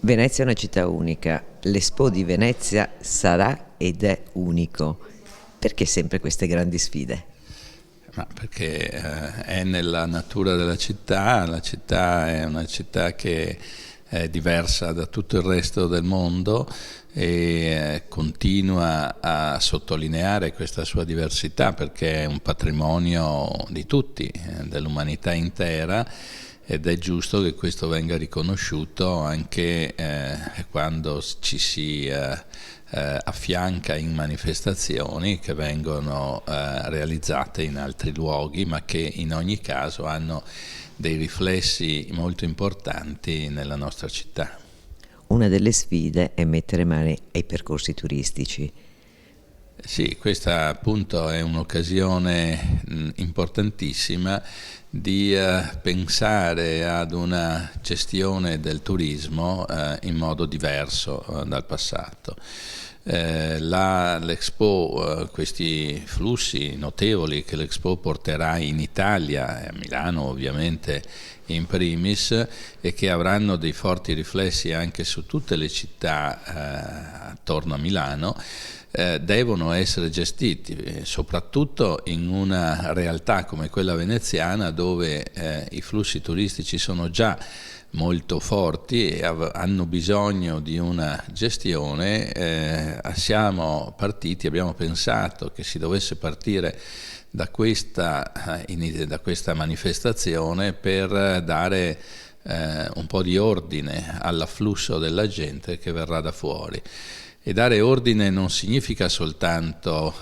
Venezia è una città unica, l'Expo di Venezia sarà ed è unico. Perché sempre queste grandi sfide? Ma perché è nella natura della città, la città è una città che è diversa da tutto il resto del mondo e continua a sottolineare questa sua diversità perché è un patrimonio di tutti, dell'umanità intera, ed è giusto che questo venga riconosciuto anche quando ci si affianca in manifestazioni che vengono realizzate in altri luoghi, ma che in ogni caso hanno dei riflessi molto importanti nella nostra città. Una delle sfide è mettere mano ai percorsi turistici. Sì, questa appunto è un'occasione importantissima di pensare ad una gestione del turismo in modo diverso dal passato. L'Expo, questi flussi notevoli che l'Expo porterà in Italia, a Milano ovviamente in primis, e che avranno dei forti riflessi anche su tutte le città attorno a Milano, devono essere gestiti, soprattutto in una realtà come quella veneziana dove i flussi turistici sono già molto forti e hanno bisogno di una gestione. Abbiamo pensato che si dovesse partire da questa manifestazione per dare un po' di ordine all'afflusso della gente che verrà da fuori. E dare ordine non significa soltanto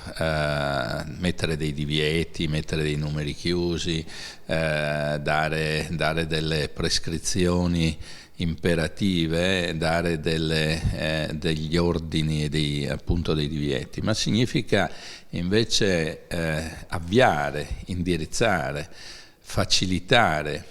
mettere dei divieti, mettere dei numeri chiusi, dare delle prescrizioni imperative, dare degli ordini e appunto dei divieti, ma significa invece avviare, indirizzare, facilitare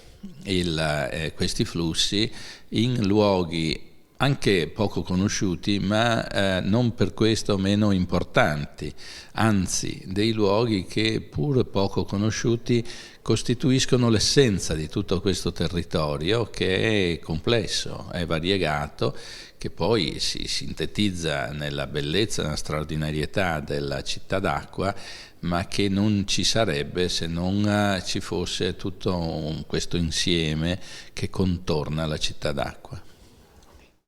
questi flussi in luoghi anche poco conosciuti, ma non per questo meno importanti, anzi dei luoghi che pur poco conosciuti costituiscono l'essenza di tutto questo territorio che è complesso, è variegato, che poi si sintetizza nella bellezza e nella straordinarietà della città d'acqua, ma che non ci sarebbe se non ci fosse tutto questo insieme che contorna la città d'acqua.